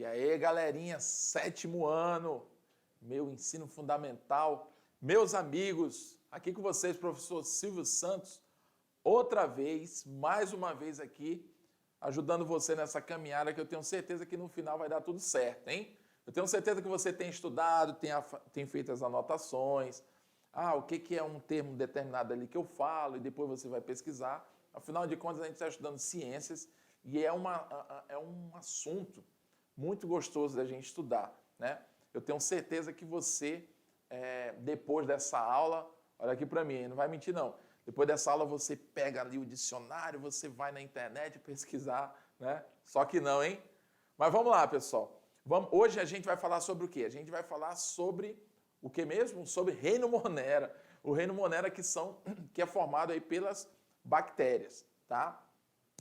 aí, galerinha, 7º ano, meu ensino fundamental, meus amigos, aqui com vocês, professor Silvio Santos, outra vez, mais uma vez aqui, ajudando você nessa caminhada que eu tenho certeza que no final vai dar tudo certo, hein? Eu tenho certeza que você tem estudado, tem feito as anotações, o que é um termo determinado ali que eu falo e depois você vai pesquisar. Afinal de contas, a gente está estudando ciências e é um assunto muito gostoso da gente estudar, né? Eu tenho certeza que você, depois dessa aula, olha aqui para mim, não vai mentir não, depois dessa aula você pega ali o dicionário, você vai na internet pesquisar, né? Só que não, hein? Mas vamos lá, pessoal. Hoje a gente vai falar sobre o quê? A gente vai falar sobre o que mesmo? Sobre reino Monera. O reino Monera que é formado aí pelas bactérias, tá?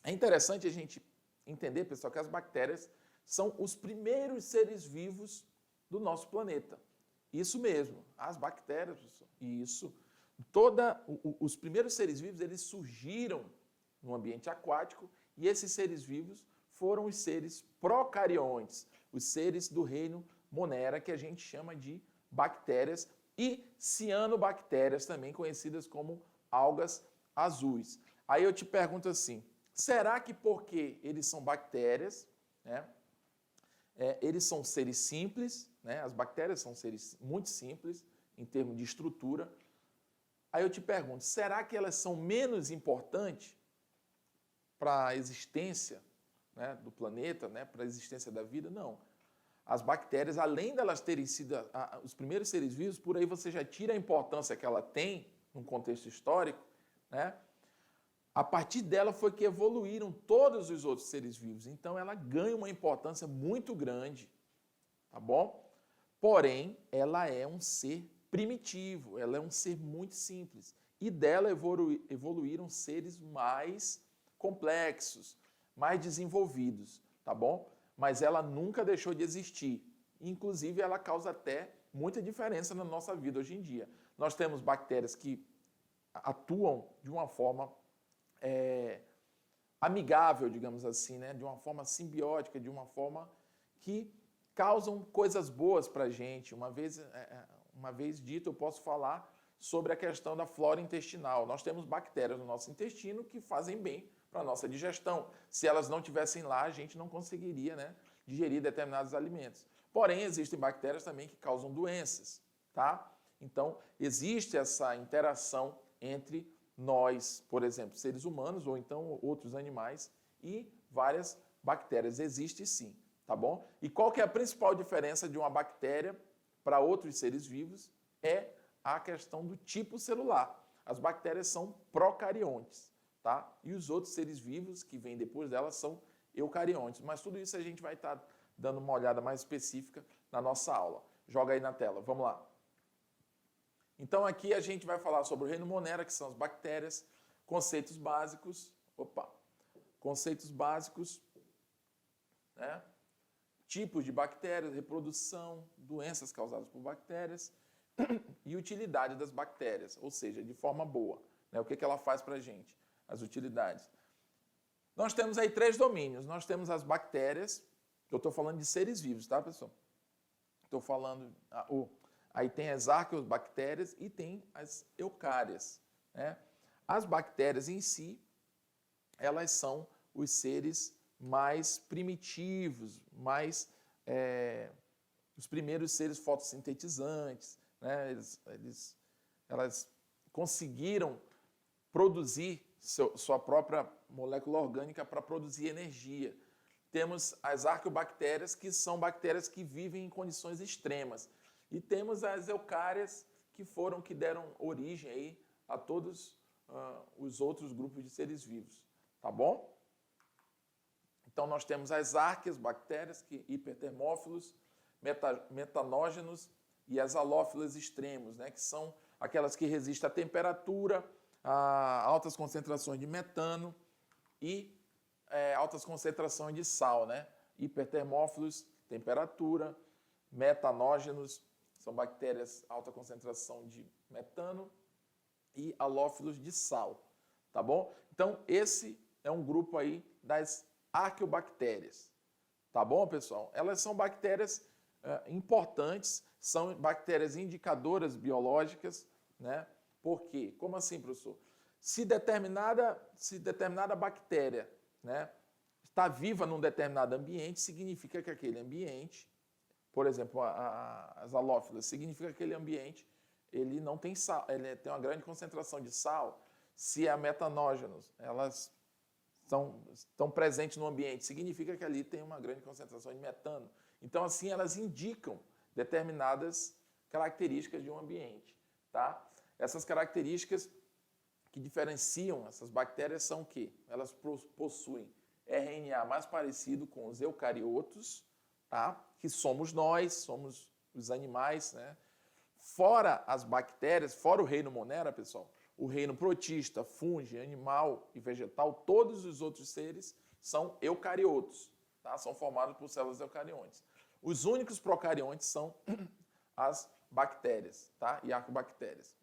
É interessante a gente entender, pessoal, que as bactérias são os primeiros seres vivos do nosso planeta. Isso mesmo, as bactérias, pessoal. Isso. Os primeiros seres vivos, eles surgiram no ambiente aquático e esses seres vivos foram os seres procariontes, os seres do reino Monera, que a gente chama de bactérias e cianobactérias, também conhecidas como algas azuis. Aí eu te pergunto assim, será que porque eles são bactérias, né, eles são seres simples, né, as bactérias são seres muito simples em termos de estrutura, aí eu te pergunto, será que elas são menos importantes para a existência, né, do planeta, né, para a existência da vida? Não. As bactérias, além delas terem sido os primeiros seres vivos, por aí você já tira a importância que ela tem num contexto histórico, né? A partir dela foi que evoluíram todos os outros seres vivos. Então ela ganha uma importância muito grande, tá bom? Porém, ela é um ser primitivo, ela é um ser muito simples. E dela evoluíram seres mais complexos, mais desenvolvidos, tá bom? Mas ela nunca deixou de existir. Inclusive, ela causa até muita diferença na nossa vida hoje em dia. Nós temos bactérias que atuam de uma forma amigável, digamos assim, né? De uma forma simbiótica, de uma forma que causam coisas boas para a gente. Uma vez dito, eu posso falar sobre a questão da flora intestinal. Nós temos bactérias no nosso intestino que fazem bem para a nossa digestão. Se elas não estivessem lá, a gente não conseguiria, né, digerir determinados alimentos. Porém, existem bactérias também que causam doenças, tá? Então, existe essa interação entre nós, por exemplo, seres humanos ou então outros animais e várias bactérias. Existe sim, tá bom? E qual que é a principal diferença de uma bactéria para outros seres vivos? É a questão do tipo celular. As bactérias são procariontes, tá? E os outros seres vivos que vêm depois delas são eucariontes. Mas tudo isso a gente vai estar dando uma olhada mais específica na nossa aula. Joga aí na tela, vamos lá. Então aqui a gente vai falar sobre o reino Monera, que são as bactérias, conceitos básicos, conceitos básicos, né? Tipos de bactérias, reprodução, doenças causadas por bactérias e utilidade das bactérias, ou seja, de forma boa, né? O que ela faz para a gente, as utilidades. Nós temos aí 3 domínios, nós temos as bactérias, eu estou falando de seres vivos, tá, pessoal? Estou falando... Aí tem as arqueobactérias e tem as eucárias, né? As bactérias em si, elas são os seres mais primitivos, os primeiros seres fotossintetizantes, né? Elas conseguiram produzir sua própria molécula orgânica para produzir energia. Temos as arqueobactérias, que são bactérias que vivem em condições extremas. E temos as eucárias, que deram origem aí a todos os outros grupos de seres vivos. Tá bom? Então nós temos as árqueas, bactérias, hipertermófilos, metanógenos e as halófilas extremos, né, que são aquelas que resistem à temperatura, a altas concentrações de metano e altas concentrações de sal, né? Hipertermófilos, temperatura, metanógenos, são bactérias alta concentração de metano e halófilos de sal, tá bom? Então esse é um grupo aí das arqueobactérias, Tá bom, pessoal? Elas são bactérias importantes, são bactérias indicadoras biológicas, né? Por quê? Como assim, professor? Se determinada bactéria, né, está viva num determinado ambiente, significa que aquele ambiente, por exemplo, as halófilas, significa que aquele ambiente ele não tem sal, ele tem uma grande concentração de sal. Se há metanógenos, elas estão presentes no ambiente, significa que ali tem uma grande concentração de metano. Então, assim, elas indicam determinadas características de um ambiente, tá? Essas características que diferenciam essas bactérias são o quê? Elas possuem RNA mais parecido com os eucariotos, tá? Que somos nós, somos os animais, né? Fora as bactérias, fora o reino Monera, pessoal, o reino protista, fungo, animal e vegetal, todos os outros seres são eucariotos, tá? São formados por células eucariontes. Os únicos procariontes são as bactérias, tá? E arcobactérias.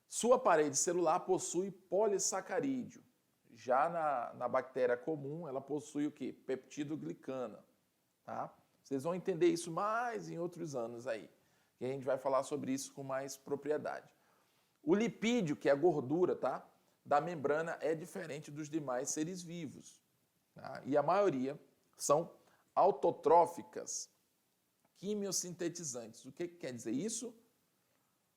Sua parede celular possui polissacarídeo. Já na bactéria comum, ela possui o quê? Peptidoglicana, tá? Vocês vão entender isso mais em outros anos aí, que a gente vai falar sobre isso com mais propriedade. O lipídio, que é a gordura, tá, da membrana, é diferente dos demais seres vivos, tá? E a maioria são autotróficas, quimiosintetizantes. O que quer dizer isso?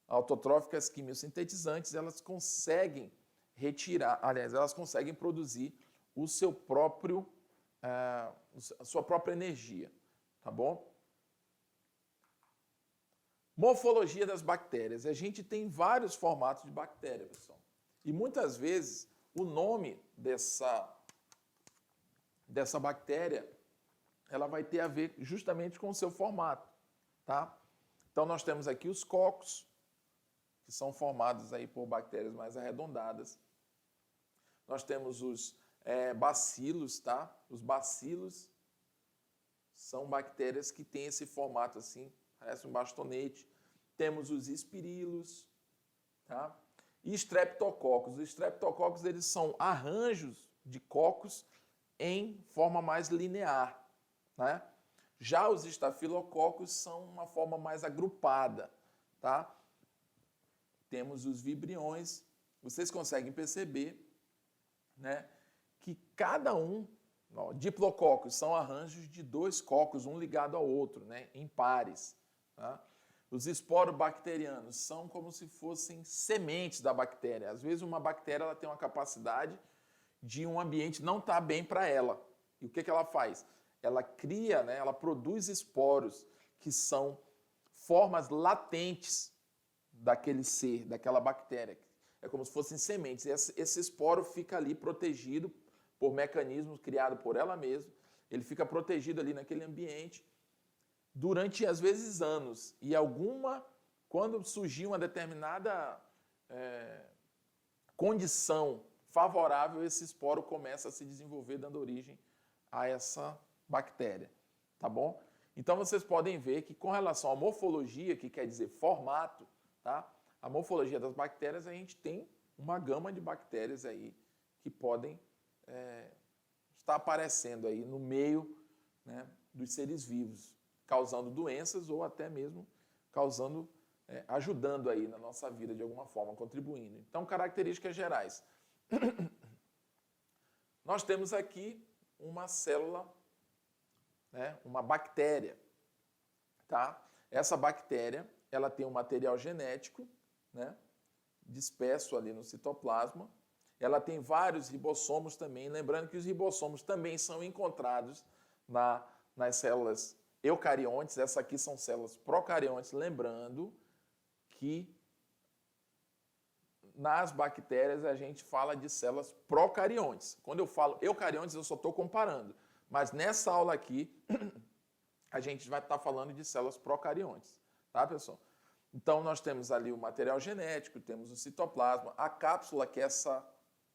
Autotróficas quimiosintetizantes, elas conseguem retirar, aliás, elas conseguem produzir o seu próprio, a sua própria energia, tá bom? Morfologia das bactérias. A gente tem vários formatos de bactéria, pessoal. E muitas vezes o nome dessa bactéria, ela vai ter a ver justamente com o seu formato, tá? Então nós temos aqui os cocos, que são formados aí por bactérias mais arredondadas. Nós temos os bacilos, tá? Os bacilos são bactérias que têm esse formato assim, parece um bastonete. Temos os espirilos, tá? E streptococcus. Os streptococcus, eles são arranjos de cocos em forma mais linear, né? Já os estafilococcus são uma forma mais agrupada, tá? Temos os vibriões. Vocês conseguem perceber, né, que cada um, diplococcus são arranjos de dois cocos, um ligado ao outro, né, em pares, tá? Os esporobacterianos são como se fossem sementes da bactéria. Às vezes uma bactéria ela tem uma capacidade de um ambiente não estar bem para ela. E o que ela faz? Ela cria, né, ela produz esporos que são formas latentes daquele ser, daquela bactéria. É como se fossem sementes. Esse esporo fica ali protegido por mecanismos criados por ela mesma. Ele fica protegido ali naquele ambiente durante, às vezes, anos. E quando surgir uma determinada condição favorável, esse esporo começa a se desenvolver, dando origem a essa bactéria. Tá bom? Então, vocês podem ver que, com relação à morfologia, que quer dizer formato, tá? A morfologia das bactérias, a gente tem uma gama de bactérias aí que podem estar aparecendo aí no meio, né, dos seres vivos, causando doenças ou até mesmo causando, ajudando aí na nossa vida de alguma forma, contribuindo. Então, características gerais. Nós temos aqui uma célula, né, uma bactéria, tá? Essa bactéria, ela tem um material genético, né, disperso ali no citoplasma. Ela tem vários ribossomos também, lembrando que os ribossomos também são encontrados nas células eucariontes. Essas aqui são células procariontes, lembrando que nas bactérias a gente fala de células procariontes. Quando eu falo eucariontes, eu só estou comparando. Mas nessa aula aqui, a gente vai estar falando de células procariontes. Tá, pessoal? Então, nós temos ali o material genético, temos o citoplasma, a cápsula, que é essa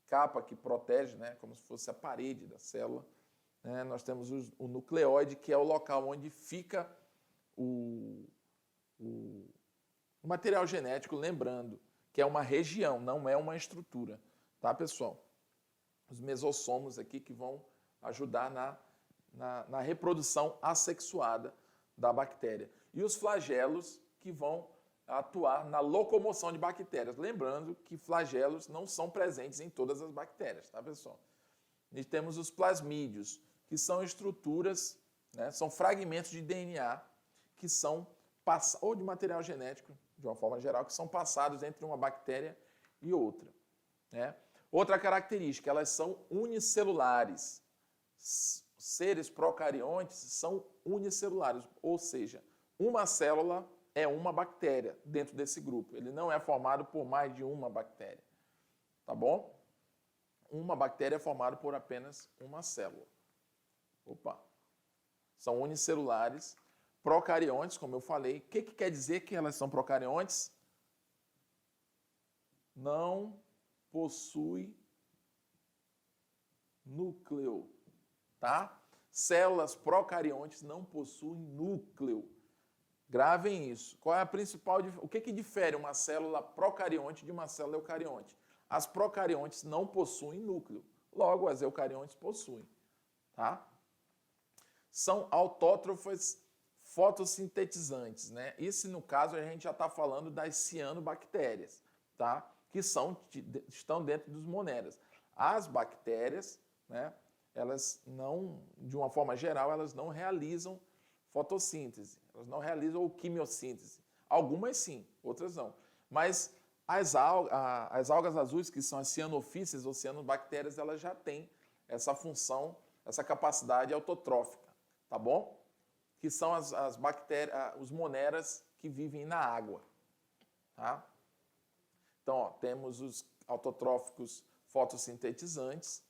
capa que protege, né, como se fosse a parede da célula. Né? Nós temos o nucleóide, que é o local onde fica o material genético, lembrando que é uma região, não é uma estrutura. Tá, pessoal? Os mesossomos aqui que vão ajudar na reprodução assexuada da bactéria. E os flagelos que vão atuar na locomoção de bactérias. Lembrando que flagelos não são presentes em todas as bactérias, tá, pessoal? E temos os plasmídios, que são estruturas, né, são fragmentos de DNA que são ou de material genético, de uma forma geral, que são passados entre uma bactéria e outra, né? Outra característica, elas são unicelulares. Seres procariontes são unicelulares, ou seja, uma célula é uma bactéria dentro desse grupo. Ele não é formado por mais de uma bactéria, tá bom? Uma bactéria é formada por apenas uma célula. Opa! São unicelulares, procariontes, como eu falei. O que quer dizer que elas são procariontes? Não possui núcleo, tá? Células procariontes não possuem núcleo. Gravem isso. Qual é a principal? O que difere uma célula procarionte de uma célula eucarionte? As procariontes não possuem núcleo. Logo, as eucariontes possuem, tá? São autótrofas fotossintetizantes, né? Isso, no caso, a gente já está falando das cianobactérias, tá? Que estão dentro dos moneras. As bactérias, né? Elas não, de uma forma geral, elas não realizam fotossíntese, elas não realizam quimiossíntese. Algumas sim, outras não. Mas as algas azuis, que são as cianofíceas ou cianobactérias, elas já têm essa função, essa capacidade autotrófica, tá bom? Que são as bactérias, os moneras que vivem na água, tá? Então, ó, temos os autotróficos fotossintetizantes,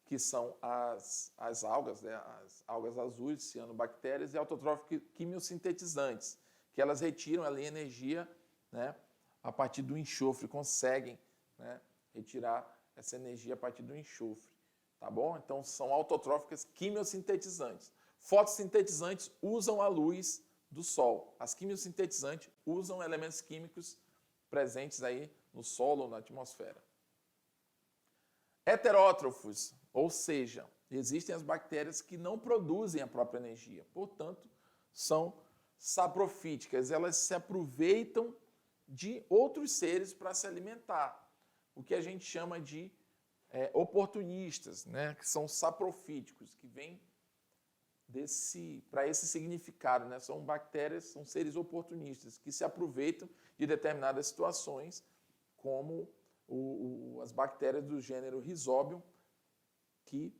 que são as algas, né? As algas azuis, cianobactérias, e autotróficos quimiosintetizantes, que elas retiram ali energia, né, a partir do enxofre, conseguem, né, retirar essa energia a partir do enxofre, tá bom? Então, são autotróficas quimiosintetizantes. Fotossintetizantes usam a luz do sol. As quimiosintetizantes usam elementos químicos presentes aí no solo ou na atmosfera. Heterótrofos, ou seja, existem as bactérias que não produzem a própria energia, portanto, são saprofíticas, elas se aproveitam de outros seres para se alimentar, o que a gente chama de oportunistas, né? Que são saprofíticos, que vêm para esse significado, né? São bactérias, são seres oportunistas, que se aproveitam de determinadas situações, como as bactérias do gênero Rhizobium, que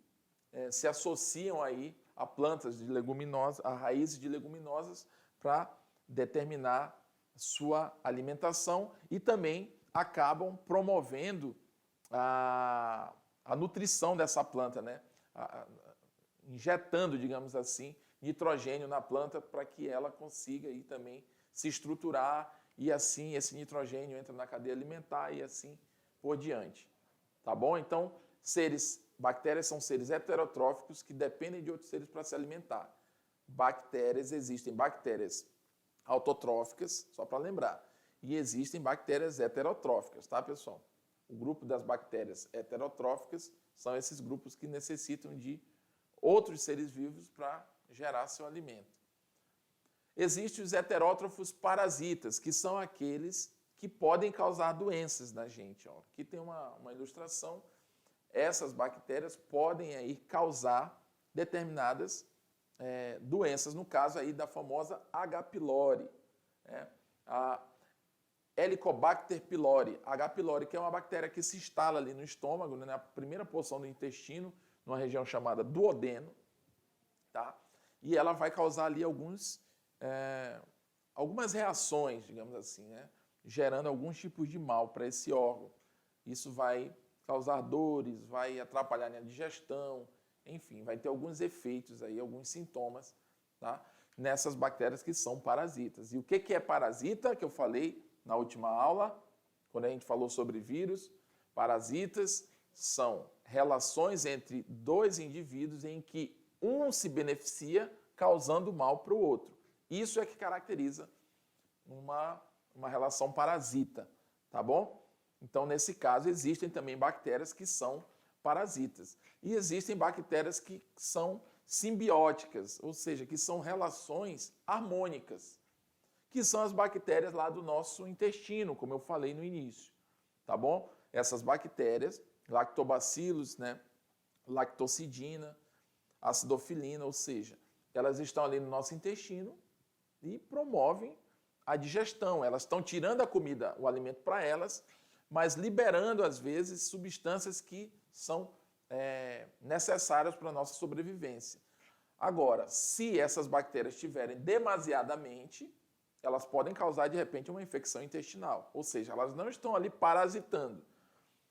se associam aí a plantas de leguminosas, a raízes de leguminosas, para determinar sua alimentação e também acabam promovendo a nutrição dessa planta, né? Injetando, digamos assim, nitrogênio na planta para que ela consiga aí também se estruturar e assim esse nitrogênio entra na cadeia alimentar e assim por diante. Tá bom? Então, bactérias são seres heterotróficos que dependem de outros seres para se alimentar. Existem bactérias autotróficas, só para lembrar, e existem bactérias heterotróficas, tá, pessoal? O grupo das bactérias heterotróficas são esses grupos que necessitam de outros seres vivos para gerar seu alimento. Existem os heterótrofos parasitas, que são aqueles que podem causar doenças na gente. Ó. Aqui tem uma ilustração. Essas bactérias podem aí causar determinadas doenças, no caso aí da famosa H. pylori, a Helicobacter pylori, H. pylori, que é uma bactéria que se instala ali no estômago, né, na primeira porção do intestino, numa região chamada duodeno, tá? E ela vai causar ali algumas reações, digamos assim, né, gerando alguns tipos de mal para esse órgão. Isso vai causar dores, vai atrapalhar a digestão, enfim, vai ter alguns efeitos aí, alguns sintomas, tá? Nessas bactérias que são parasitas. E o que é parasita, que eu falei na última aula, quando a gente falou sobre vírus? Parasitas são relações entre dois indivíduos em que um se beneficia causando mal para o outro. Isso é que caracteriza uma relação parasita, tá bom? Então, nesse caso, existem também bactérias que são parasitas. E existem bactérias que são simbióticas, ou seja, que são relações harmônicas, que são as bactérias lá do nosso intestino, como eu falei no início, tá bom? Essas bactérias, lactobacilos, né, lactocidina, acidofilina, ou seja, elas estão ali no nosso intestino e promovem a digestão. Elas estão tirando a comida, o alimento para elas, mas liberando, às vezes, substâncias que são necessárias para a nossa sobrevivência. Agora, se essas bactérias estiverem demasiadamente, elas podem causar, de repente, uma infecção intestinal. Ou seja, elas não estão ali parasitando.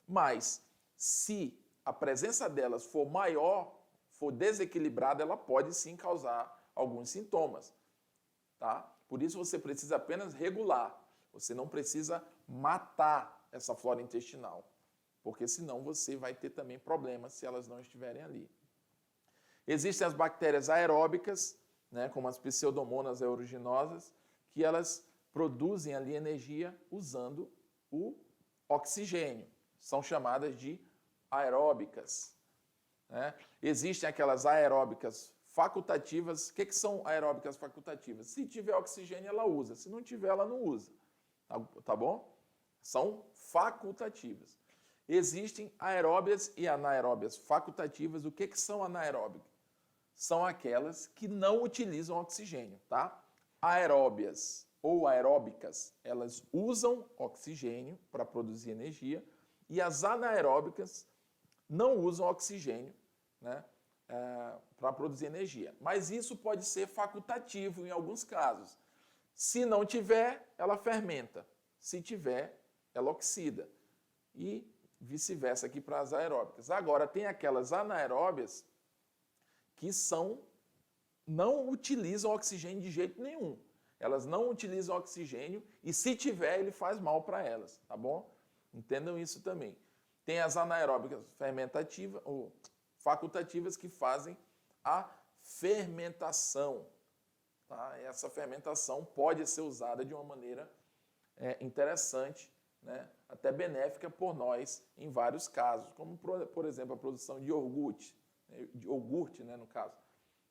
Mas, se a presença delas for maior, for desequilibrada, ela pode sim causar alguns sintomas. Tá? Por isso você precisa apenas regular. Você não precisa matar essa flora intestinal, porque senão você vai ter também problemas se elas não estiverem ali. Existem as bactérias aeróbicas, né, como as pseudomonas aeruginosas, que elas produzem ali energia usando o oxigênio. São chamadas de aeróbicas. Né? Existem aquelas aeróbicas facultativas. O que são aeróbicas facultativas? Se tiver oxigênio, ela usa. Se não tiver, ela não usa. Tá bom? São facultativas. Existem aeróbias e anaeróbias facultativas. O que são anaeróbicas? São aquelas que não utilizam oxigênio, tá? Aeróbias ou aeróbicas, elas usam oxigênio para produzir energia, e as anaeróbicas não usam oxigênio, né, para produzir energia. Mas isso pode ser facultativo em alguns casos. Se não tiver, ela fermenta. Se tiver, ela oxida. E vice-versa aqui para as aeróbicas. Agora, tem aquelas anaeróbias que não utilizam oxigênio de jeito nenhum. Elas não utilizam oxigênio e, se tiver, ele faz mal para elas, tá bom? Entendam isso também. Tem as anaeróbicas fermentativas ou facultativas que fazem a fermentação. Tá? Essa fermentação pode ser usada de uma maneira interessante, né? Até benéfica por nós em vários casos, como, por exemplo, a produção de iogurte, né, no caso.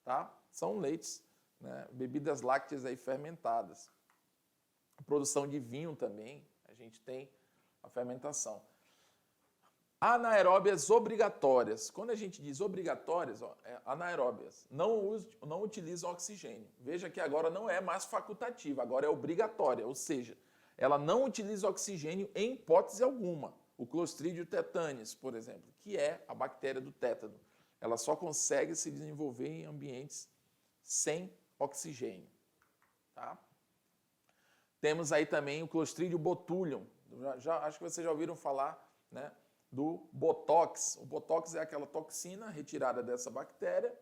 Tá? São leites, né, bebidas lácteas aí fermentadas. A produção de vinho também, a gente tem a fermentação. Anaeróbias obrigatórias. Quando a gente diz obrigatórias, anaeróbias não utilizam oxigênio. Veja que agora não é mais facultativa, agora é obrigatória, ou seja, ela não utiliza oxigênio em hipótese alguma. O Clostridium tetâneos, por exemplo, que é a bactéria do tétano, ela só consegue se desenvolver em ambientes sem oxigênio. Tá? Temos aí também o Clostridium botulinum. Acho que vocês já ouviram falar, né, do Botox. O Botox é aquela toxina retirada dessa bactéria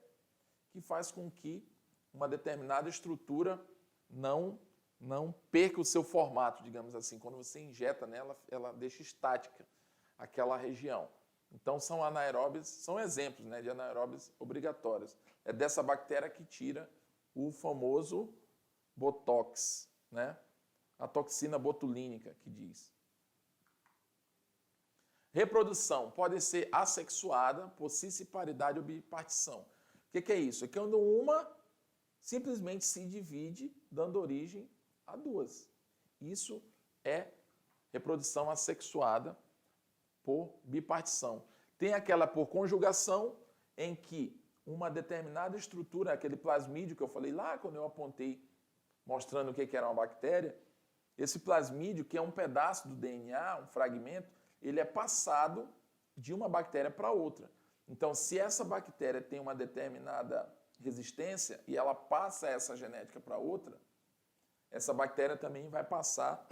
que faz com que uma determinada estrutura não perca o seu formato, digamos assim. Quando você injeta nela, ela deixa estática aquela região. Então, são anaeróbias, são exemplos, né, de anaeróbias obrigatórias. É dessa bactéria que tira o famoso Botox, né? A toxina botulínica, que diz. Reprodução pode ser assexuada por cisparidade ou bipartição. O que é isso? É quando uma simplesmente se divide, dando origem a duas. Isso é reprodução assexuada por bipartição. Tem aquela por conjugação, em que uma determinada estrutura, aquele plasmídio que eu falei lá quando eu apontei, mostrando o que era uma bactéria, esse plasmídio, que é um pedaço do DNA, um fragmento, ele é passado de uma bactéria para outra. Então, se essa bactéria tem uma determinada resistência e ela passa essa genética para outra, essa bactéria também vai passar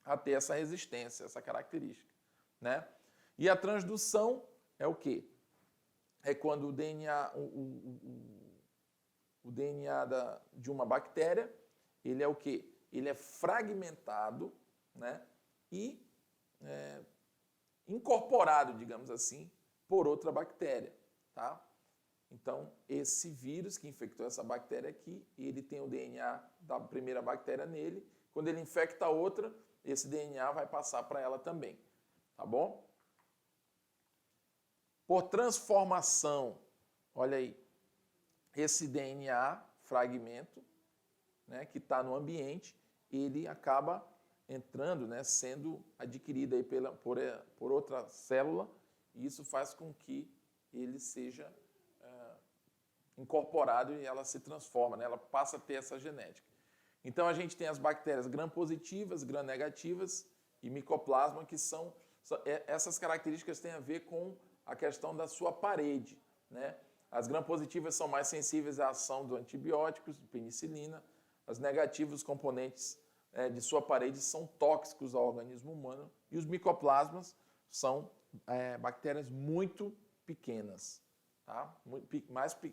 a ter essa resistência, essa característica, né? E a transdução é o quê? É quando o DNA, o DNA de uma bactéria, ele é o quê? Ele é fragmentado, né? E incorporado, digamos assim, por outra bactéria, tá? Então, esse vírus que infectou essa bactéria aqui, ele tem o DNA da primeira bactéria nele. Quando ele infecta a outra, esse DNA vai passar para ela também, tá bom? Por transformação, olha aí, esse DNA, fragmento, né, que está no ambiente, ele acaba entrando, né, sendo adquirido aí por outra célula, e isso faz com que ele seja incorporado e ela se transforma, né, ela passa a ter essa genética. Então, a gente tem as bactérias gram-positivas, gram-negativas e micoplasma, que essas características têm a ver com a questão da sua parede, né? As gram-positivas são mais sensíveis à ação dos antibióticos, de penicilina. As negativas, os componentes de sua parede são tóxicos ao organismo humano. E os micoplasmas são bactérias muito pequenas, tá?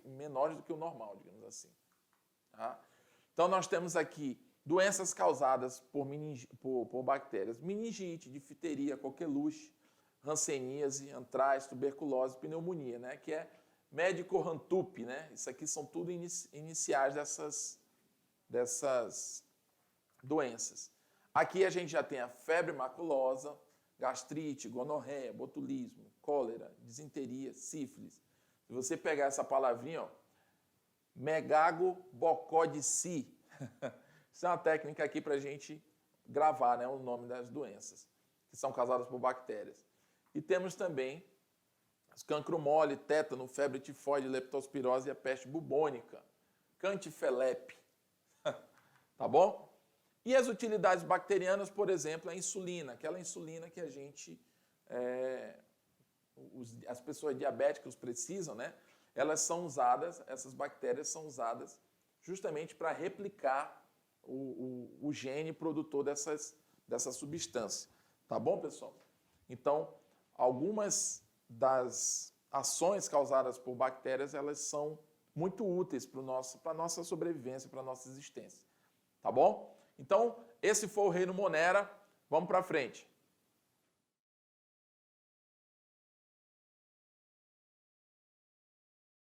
Menores do que o normal, digamos assim. Tá? Então, nós temos aqui doenças causadas por bactérias. Meningite, difteria, coqueluche, hanseníase, antraz, tuberculose, pneumonia, né? Que é Medico-Rantup, né? Isso aqui são tudo iniciais dessas doenças. Aqui a gente já tem a febre maculosa, gastrite, gonorreia, botulismo, cólera, disenteria, sífilis. Se você pegar essa palavrinha, ó, megagobocodici, isso é uma técnica aqui para a gente gravar, né, o nome das doenças, que são causadas por bactérias. E temos também os cancro mole, tétano, febre tifoide, leptospirose e a peste bubônica, cantifelepe. Tá bom? E as utilidades bacterianas, por exemplo, a insulina, aquela insulina que a gente, as pessoas diabéticas precisam, né? Elas são usadas, essas bactérias são usadas justamente para replicar o gene produtor dessa substância. Tá bom, pessoal? Então, algumas das ações causadas por bactérias, elas são muito úteis para a nossa sobrevivência, para a nossa existência. Tá bom? Então, esse foi o Reino Monera. Vamos para frente.